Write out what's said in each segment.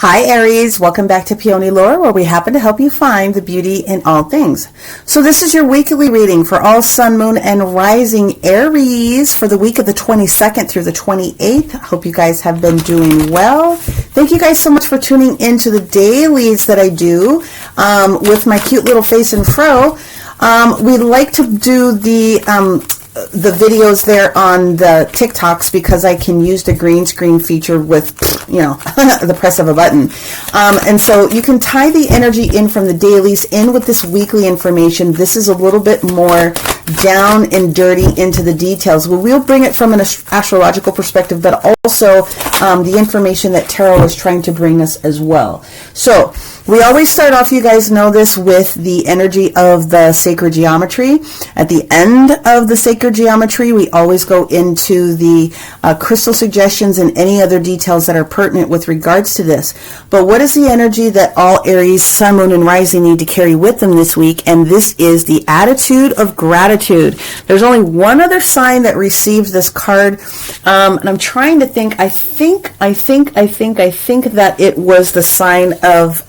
Hi Aries, welcome back to Peony Lore, where we happen to help you find the beauty in all things. So this is your weekly reading for all sun, moon, and rising Aries for the week of the 22nd through the 28th. I hope you guys have been doing well. Thank you guys so much for tuning into the dailies that I do with my cute little face and fro. We like to do the videos there on the TikToks because I can use the green screen feature with, you know, the press of a button. And so you can tie the energy in from the dailies in with this weekly information. This is a little bit more down and dirty into the details. We'll bring it from an astrological perspective, but also the information that tarot is trying to bring us as well. So we always start off, you guys know this, with the energy of the sacred geometry. At the end of the sacred geometry, we always go into the crystal suggestions and any other details that are pertinent with regards to this. But what is the energy that all Aries, sun, moon, and rising need to carry with them this week? And this is the attitude of gratitude. There's only one other sign that received this card, and I'm trying to think. I think that it was the sign of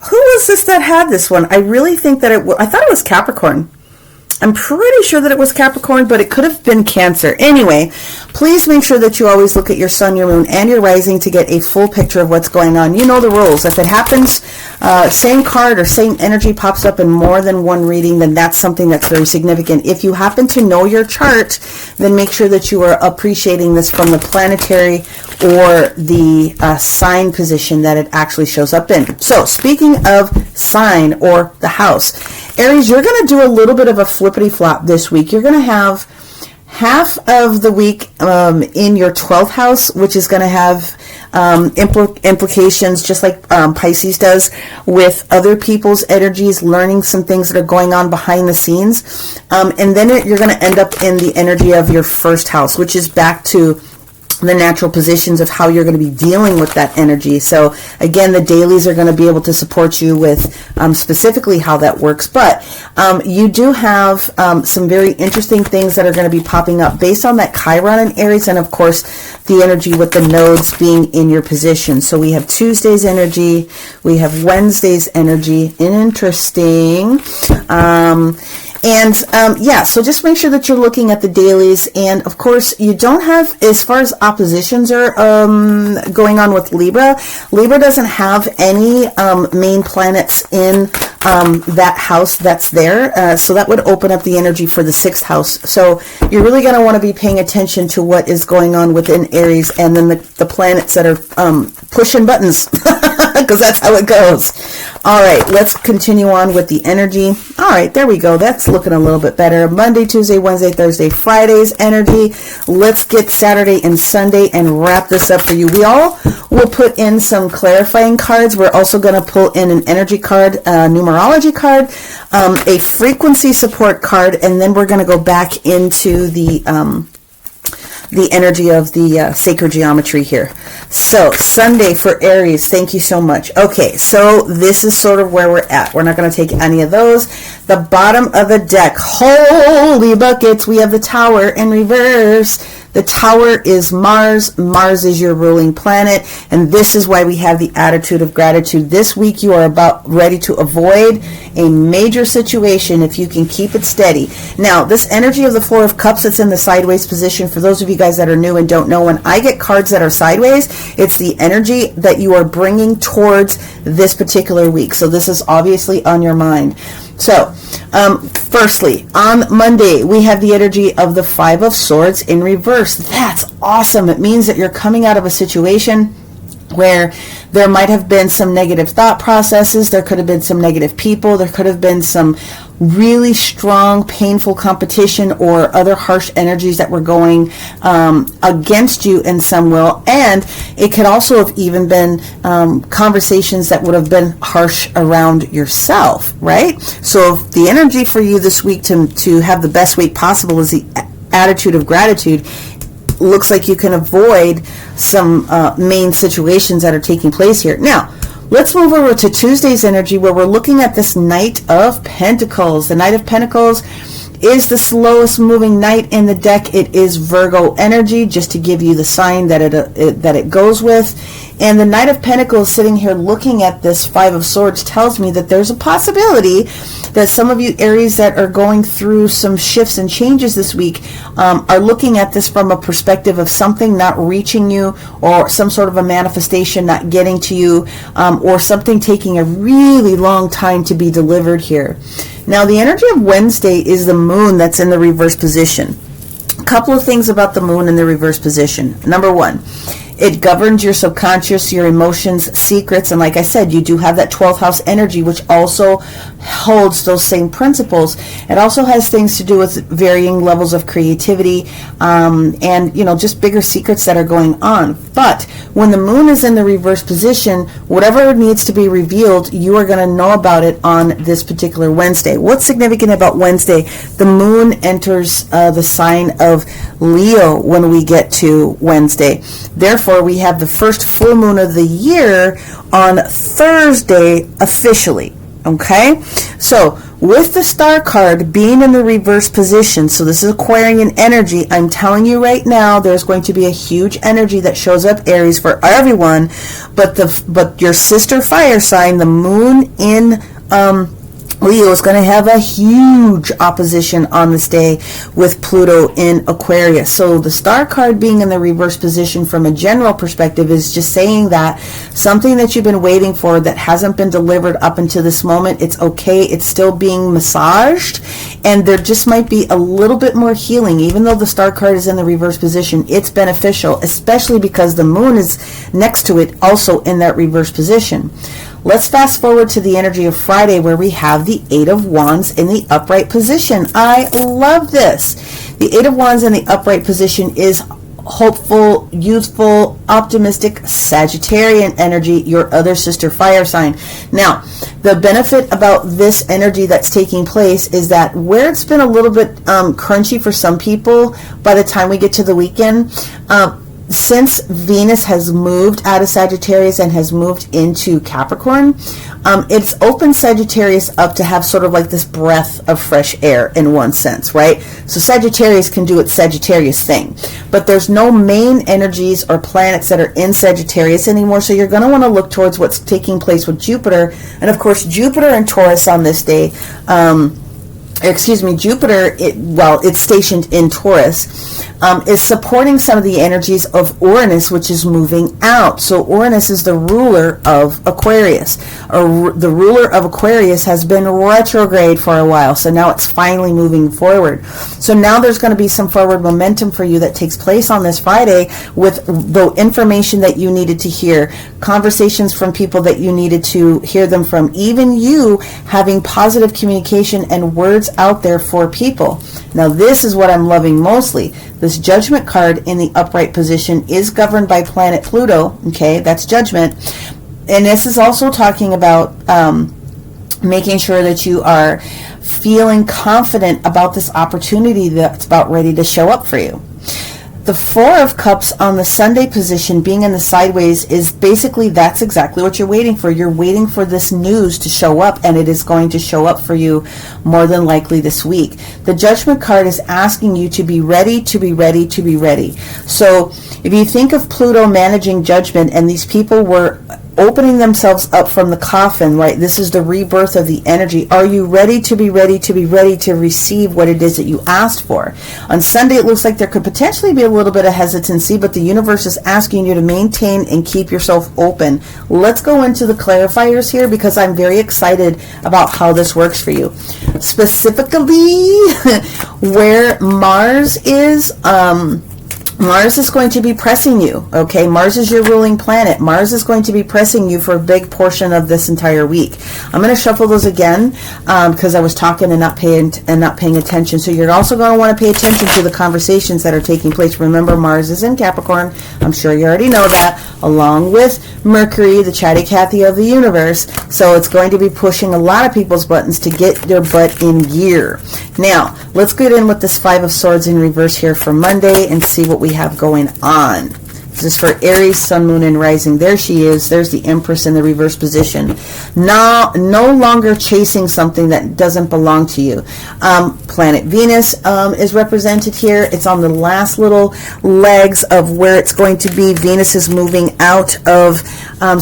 who was this that had this one? I really think that I thought it was Capricorn. I'm pretty sure that it was Capricorn, but it could have been Cancer. Anyway, please make sure that you always look at your sun, your moon, and your rising to get a full picture of what's going on. You know the rules. If it happens, same card or same energy pops up in more than one reading, then that's something that's very significant. If you happen to know your chart, then make sure that you are appreciating this from the planetary or the sign position that it actually shows up in. So speaking of sign or the house, Aries, you're going to do a little bit of a flippity-flop this week. You're going to have half of the week in your 12th house, which is going to have implications, just like Pisces does, with other people's energies, learning some things that are going on behind the scenes. And then you're going to end up in the energy of your first house, which is back to the natural positions of how you're going to be dealing with that energy. So again, the dailies are going to be able to support you with specifically how that works. But you do have some very interesting things that are going to be popping up based on that Chiron in Aries, and of course the energy with the nodes being in your position. So we have Tuesday's energy, we have Wednesday's energy. Interesting. Yeah, so just make sure that you're looking at the dailies. And of course, you don't have, as far as oppositions are going on with Libra, Libra doesn't have any main planets in that house that's there. So that would open up the energy for the 6th house. So you're really going to want to be paying attention to what is going on within Aries, and then the planets that are pushing buttons, because that's how it goes. All right, let's continue on with the energy. All right, there we go. That's looking a little bit better. Monday, Tuesday, Wednesday, Thursday, Friday's energy. Let's get Saturday and Sunday and wrap this up for you. We all will put in some clarifying cards. We're also going to pull in an energy card, numerology card, a frequency support card, and then we're going to go back into the energy of the sacred geometry here. So Sunday for Aries, thank you so much. Okay, so this is sort of where we're at. We're not going to take any of those. The bottom of the deck, holy buckets, we have the Tower in reverse. The Tower is Mars. Mars is your ruling planet, and this is why we have the attitude of gratitude. This week you are about ready to avoid a major situation if you can keep it steady. Now, this energy of the Four of Cups that's in the sideways position, for those of you guys that are new and don't know, when I get cards that are sideways, it's the energy that you are bringing towards this particular week. So this is obviously on your mind. So, firstly, on Monday, we have the energy of the Five of Swords in reverse. That's awesome. It means that you're coming out of a situation where there might have been some negative thought processes, there could have been some negative people, there could have been some really strong, painful competition or other harsh energies that were going against you in some way. And it could also have even been conversations that would have been harsh around yourself, right? So if the energy for you this week to have the best week possible is the attitude of gratitude, looks like you can avoid some main situations that are taking place here. Now, let's move over to Tuesday's energy, where we're looking at this Knight of Pentacles. The Knight of Pentacles It is the slowest moving knight in the deck. It is Virgo energy, just to give you the sign that it goes with. And the Knight of Pentacles sitting here looking at this Five of Swords tells me that there's a possibility that some of you Aries that are going through some shifts and changes this week are looking at this from a perspective of something not reaching you, or some sort of a manifestation not getting to you, or something taking a really long time to be delivered here. Now, the energy of Wednesday is the moon that's in the reverse position. A couple of things about the moon in the reverse position. Number one, it governs your subconscious, your emotions, secrets, and like I said, you do have that 12th house energy, which also holds those same principles. It also has things to do with varying levels of creativity, and just bigger secrets that are going on. But when the moon is in the reverse position, whatever needs to be revealed, you are going to know about it on this particular Wednesday. What's significant about Wednesday? The moon enters the sign of Leo when we get to Wednesday. Therefore, we have the first full moon of the year on Thursday officially. Okay, so with the star card being in the reverse position, so this is Aquarian energy, I'm telling you right now, there's going to be a huge energy that shows up, Aries, for everyone, but your sister fire sign, the moon in Leo, is going to have a huge opposition on this day with Pluto in Aquarius. So the star card being in the reverse position from a general perspective is just saying that something that you've been waiting for that hasn't been delivered up until this moment, it's okay. It's still being massaged, and there just might be a little bit more healing. Even though the star card is in the reverse position, it's beneficial, especially because the moon is next to it also in that reverse position. Let's fast forward to the energy of Friday, where we have the Eight of Wands in the upright position. I love this. The Eight of Wands in the upright position is hopeful, youthful, optimistic Sagittarian energy, your other sister fire sign. Now, the benefit about this energy that's taking place is that where it's been a little bit crunchy for some people by the time we get to the weekend, since Venus has moved out of Sagittarius and has moved into Capricorn, it's opened Sagittarius up to have sort of like this breath of fresh air in one sense, right? So Sagittarius can do its Sagittarius thing, but there's no main energies or planets that are in Sagittarius anymore, so you're going to want to look towards what's taking place with Jupiter. And of course, Jupiter and Taurus on this day, Jupiter, it's stationed in Taurus, is supporting some of the energies of Uranus, which is moving out. So Uranus is the ruler of Aquarius. The ruler of Aquarius has been retrograde for a while, so now it's finally moving forward. So now there's going to be some forward momentum for you that takes place on this Friday with the information that you needed to hear, conversations from people that you needed to hear them from, even you having positive communication and words out there for people. Now, this is what I'm loving mostly. This Judgment card in the upright position is governed by planet Pluto. Okay, that's Judgment. And this is also talking about making sure that you are feeling confident about this opportunity that's about ready to show up for you. The Four of Cups on the Sunday position being in the sideways is basically, that's exactly what you're waiting for. You're waiting for this news to show up, and it is going to show up for you more than likely this week. The Judgment card is asking you to be ready, to be ready, to be ready. So if you think of Pluto managing Judgment, and these people were opening themselves up from the coffin, right? This is the rebirth of the energy. Are you ready to be ready to be ready to receive what it is that you asked for? On Sunday, it looks like there could potentially be a little bit of hesitancy, but the universe is asking you to maintain and keep yourself open. Let's go into the clarifiers here, because I'm very excited about how this works for you. Specifically, where Mars is, Mars is going to be pressing you, okay? Mars is your ruling planet. Mars is going to be pressing you for a big portion of this entire week. I'm going to shuffle those again because I was talking and not paying attention. So you're also going to want to pay attention to the conversations that are taking place. Remember, Mars is in Capricorn. I'm sure you already know that, along with Mercury, the chatty Cathy of the universe. So it's going to be pushing a lot of people's buttons to get their butt in gear. Now, let's get in with this Five of Swords in reverse here for Monday and see what we have going on. This is for Aries, Sun, Moon, and Rising. There she is. There's the Empress in the reverse position. No longer chasing something that doesn't belong to you. Planet Venus is represented here. It's on the last little legs of where it's going to be. Venus is moving out of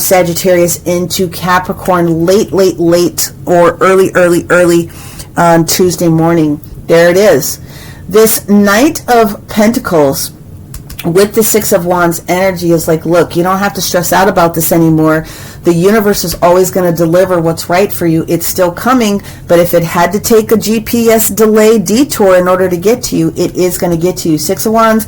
Sagittarius into Capricorn late or early on Tuesday morning. There it is. This Knight of Pentacles with the Six of Wands energy is like, look, you don't have to stress out about this anymore. The universe is always going to deliver what's right for you. It's still coming, but if it had to take a GPS delay detour in order to get to you, it is going to get to you. Six of Wands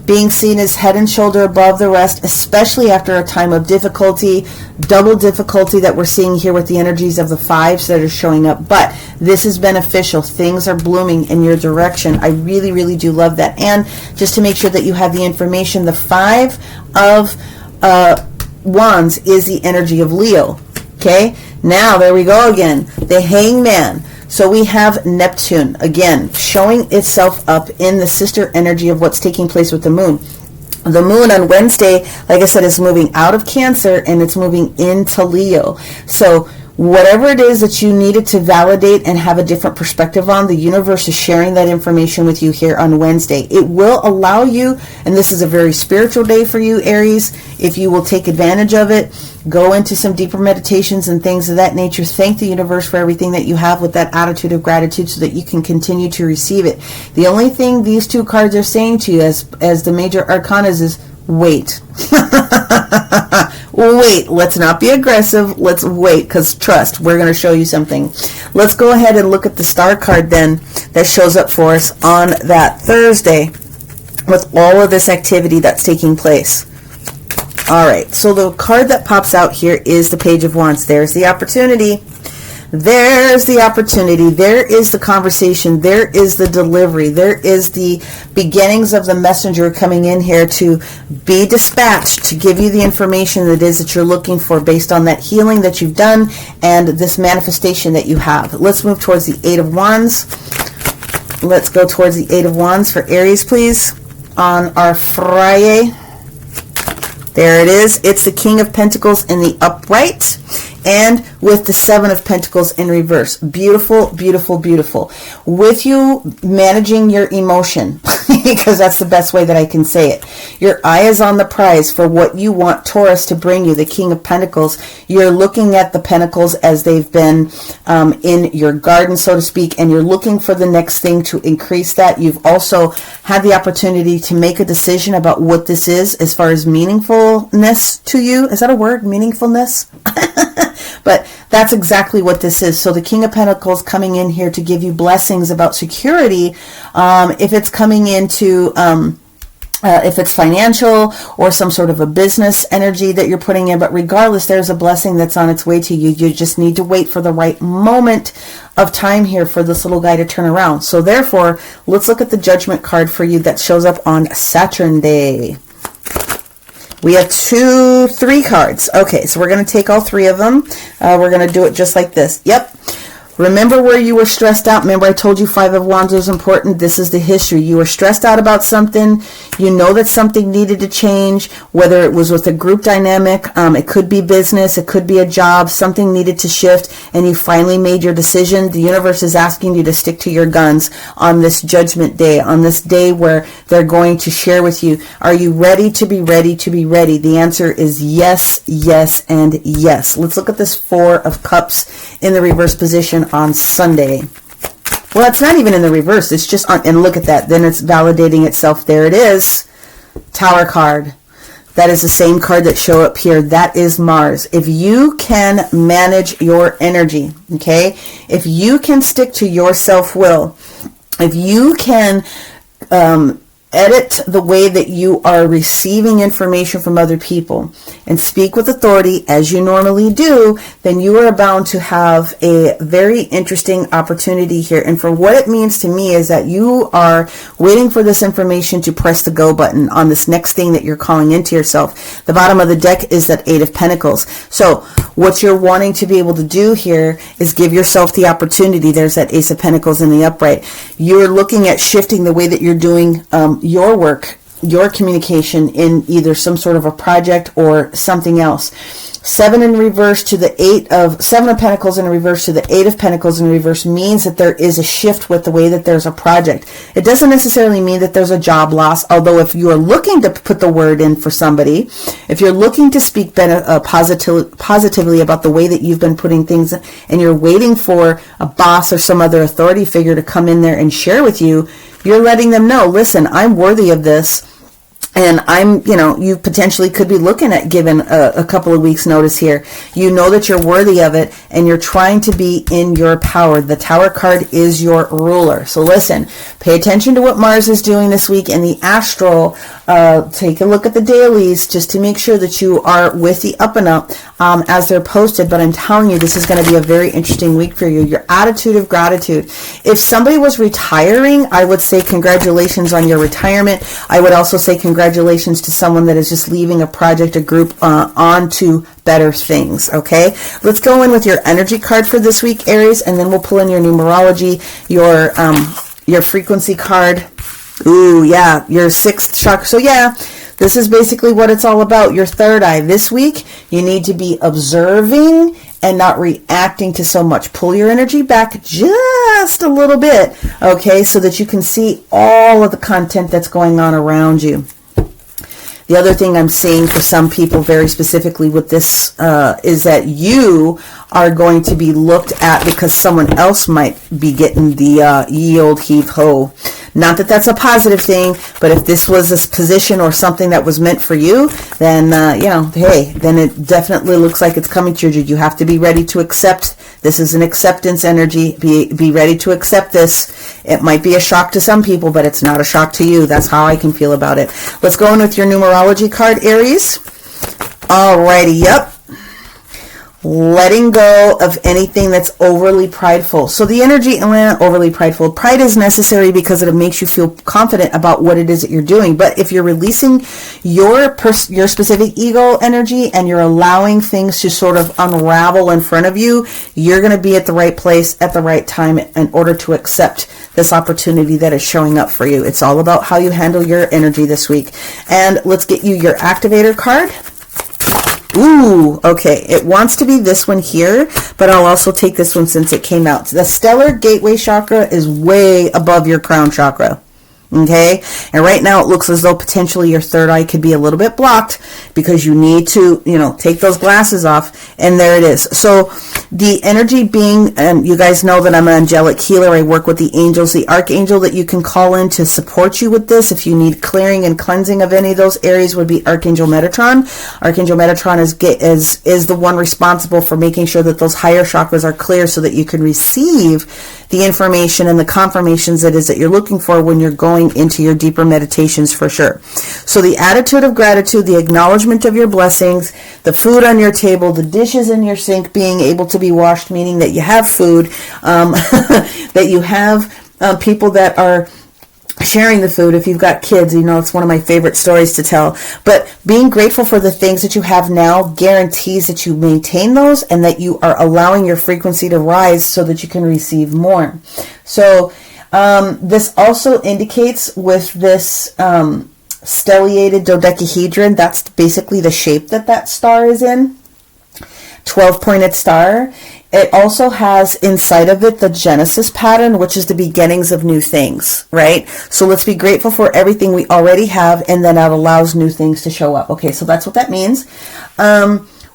being seen as head and shoulder above the rest, especially after a time of difficulty, double difficulty that we're seeing here with the energies of the fives that are showing up. But this is beneficial. Things are blooming in your direction. I really, really do love that. And just to make sure that you have the information, the Five of Wands is the energy of Leo. Okay, now there we go again. The Hangman. So we have Neptune, again, showing itself up in the sister energy of what's taking place with the moon. The moon on Wednesday, like I said, is moving out of Cancer and it's moving into Leo. So whatever it is that you needed to validate and have a different perspective on, the universe is sharing that information with you here on Wednesday. It will allow you, and this is a very spiritual day for you, Aries, if you will take advantage of it, go into some deeper meditations and things of that nature. Thank the universe for everything that you have with that attitude of gratitude so that you can continue to receive it. The only thing these two cards are saying to you as the major arcanas is wait. Wait, let's not be aggressive. Let's wait, because trust, we're going to show you something. Let's go ahead and look at the star card then that shows up for us on that Thursday with all of this activity that's taking place. All right, so the card that pops out here is the Page of Wands. There's the opportunity. There's the opportunity. There is the conversation. There is the delivery. There is the beginnings of the messenger coming in here to be dispatched to give you the information that it is that you're looking for based on that healing that you've done and this manifestation that you have. Let's move towards the Eight of Wands. Let's go towards the Eight of Wands for Aries, please, on our Friday. There it is. It's the King of Pentacles in the upright and with the Seven of Pentacles in reverse. Beautiful, beautiful, beautiful. With you managing your emotion, because that's the best way that I can say it. Your eye is on the prize for what you want Taurus to bring you, the King of Pentacles. You're looking at the pentacles as they've been in your garden, so to speak, and you're looking for the next thing to increase that. You've also had the opportunity to make a decision about what this is as far as meaningfulness to you. Is that a word? Meaningfulness? But that's exactly what this is. So the King of Pentacles coming in here to give you blessings about security. If it's coming into, if it's financial or some sort of a business energy that you're putting in, but regardless, there's a blessing that's on its way to you. You just need to wait for the right moment of time here for this little guy to turn around. So therefore, let's look at the Judgment card for you that shows up on Saturn Day. We have 3 cards. Okay, so we're going to take all 3 of them. We're going to do it just like this. Yep. Remember where you were stressed out? Remember I told you Five of Wands was important? This is the history. You were stressed out about something. You know that something needed to change, whether it was with a group dynamic. It could be business. It could be a job. Something needed to shift, and you finally made your decision. The universe is asking you to stick to your guns on this Judgment Day, on this day where they're going to share with you. Are you ready to be ready to be ready? The answer is yes, yes, and yes. Let's look at this Four of Cups in the reverse position on Sunday. Well, it's not even in the reverse. It's just on, and look at that. Then it's validating itself. There it is. Tower card. That is the same card that show up here. That is Mars. If you can manage your energy, okay? If you can stick to your self-will, if you can edit the way that you are receiving information from other people and speak with authority as you normally do, then you are bound to have a very interesting opportunity here. And for what it means to me is that you are waiting for this information to press the go button on this next thing that you're calling into yourself. The bottom of the deck is that Eight of Pentacles. So what you're wanting to be able to do here is give yourself the opportunity. There's that Ace of Pentacles in the upright. You're looking at shifting the way that you're doing your work your communication in either some sort of a project or something else. 7 in reverse to the 7 of Pentacles in reverse to the 8 of Pentacles in reverse means that there is a shift with the way that there's a project. It doesn't necessarily mean that there's a job loss, although if you are looking to put the word in for somebody, if you're looking to speak positively about the way that you've been putting things, and you're waiting for a boss or some other authority figure to come in there and share with you, you're letting them know, listen, I'm worthy of this. And you potentially could be looking at giving a couple of weeks notice here. You know that you're worthy of it, and you're trying to be in your power. The Tower card is your ruler. So listen, pay attention to what Mars is doing this week in the astral. Take a look at the dailies just to make sure that you are with the up and up as they're posted. But I'm telling you, this is going to be a very interesting week for you. Your attitude of gratitude. If somebody was retiring, I would say congratulations on your retirement. I would also say congratulations to someone that is just leaving a project, a group, on to better things. Okay, let's go in with your energy card for this week, Aries, and then we'll pull in your numerology, your frequency card. Ooh, yeah, your 6th chakra. So yeah, this is basically what it's all about. Your third eye. This week, you need to be observing and not reacting to so much. Pull your energy back just a little bit, okay, so that you can see all of the content that's going on around you. The other thing I'm seeing for some people very specifically with this is that you are going to be looked at because someone else might be getting the ye old heave ho. Not that that's a positive thing, but if this was a position or something that was meant for you, then, hey, then it definitely looks like it's coming to you. You have to be ready to accept. This is an acceptance energy. Be ready to accept this. It might be a shock to some people, but it's not a shock to you. That's how I can feel about it. Let's go in with your numerology card, Aries. Alrighty, yep. Letting go of anything that's overly prideful. So the energy, overly prideful. Pride is necessary because it makes you feel confident about what it is that you're doing. But if you're releasing your specific ego energy and you're allowing things to sort of unravel in front of you, you're going to be at the right place at the right time in order to accept this opportunity that is showing up for you. It's all about how you handle your energy this week. And let's get you your activator card. Ooh, okay. It wants to be this one here, but I'll also take this one since it came out. The stellar gateway chakra is way above your crown chakra. Okay, and right now it looks as though potentially your third eye could be a little bit blocked because you need to, take those glasses off, and there it is. So the energy being, and you guys know that I'm an angelic healer. I work with the angels. The archangel that you can call in to support you with this if you need clearing and cleansing of any of those areas would be Archangel Metatron. Archangel Metatron is the one responsible for making sure that those higher chakras are clear so that you can receive the information and the confirmations that you're looking for when you're going into your deeper meditations for sure. So the attitude of gratitude, the acknowledgement of your blessings, the food on your table, the dishes in your sink being able to be washed, meaning that you have food, that you have people that are sharing the food. If you've got kids, it's one of my favorite stories to tell. But being grateful for the things that you have now guarantees that you maintain those and that you are allowing your frequency to rise so that you can receive more. So this also indicates with this stelliated dodecahedron, that's basically the shape that star is in, 12-pointed star. It also has inside of it the Genesis pattern, which is the beginnings of new things, right? So let's be grateful for everything we already have, and then that allows new things to show up. Okay, so that's what that means.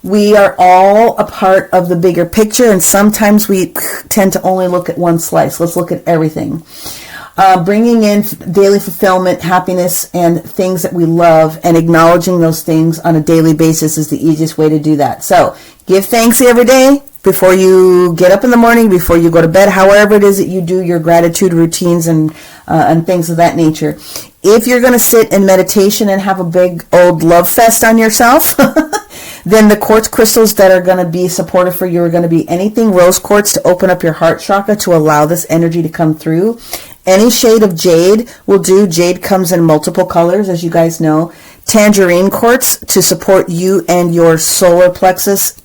We are all a part of the bigger picture, and sometimes we tend to only look at one slice. Let's look at everything. Bringing in daily fulfillment, happiness, and things that we love, and acknowledging those things on a daily basis is the easiest way to do that. So give thanks every day before you get up in the morning, before you go to bed, however it is that you do your gratitude routines and things of that nature. If you're going to sit in meditation and have a big old love fest on yourself, then the quartz crystals that are going to be supportive for you are going to be anything rose quartz to open up your heart chakra to allow this energy to come through. Any shade of jade will do. Jade comes in multiple colors, as you guys know. Tangerine quartz to support you and your solar plexus.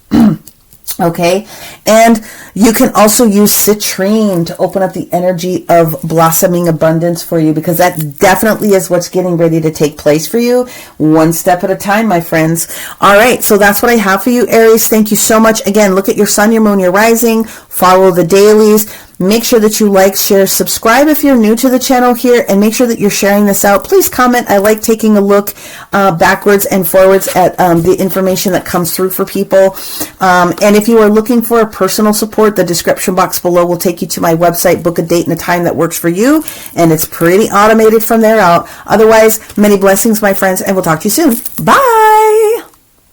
Okay, and you can also use citrine to open up the energy of blossoming abundance for you, because that definitely is what's getting ready to take place for you, one step at a time, my friends. All right, so that's what I have for you, Aries. Thank you so much. Again, look at your sun, your moon, your rising, follow the dailies. Make sure that you like, share, subscribe if you're new to the channel here, and make sure that you're sharing this out. Please comment. I like taking a look backwards and forwards at the information that comes through for people. And if you are looking for personal support, the description box below will take you to my website. Book a date and a time that works for you, and it's pretty automated from there out. Otherwise, many blessings, my friends, and we'll talk to you soon. Bye!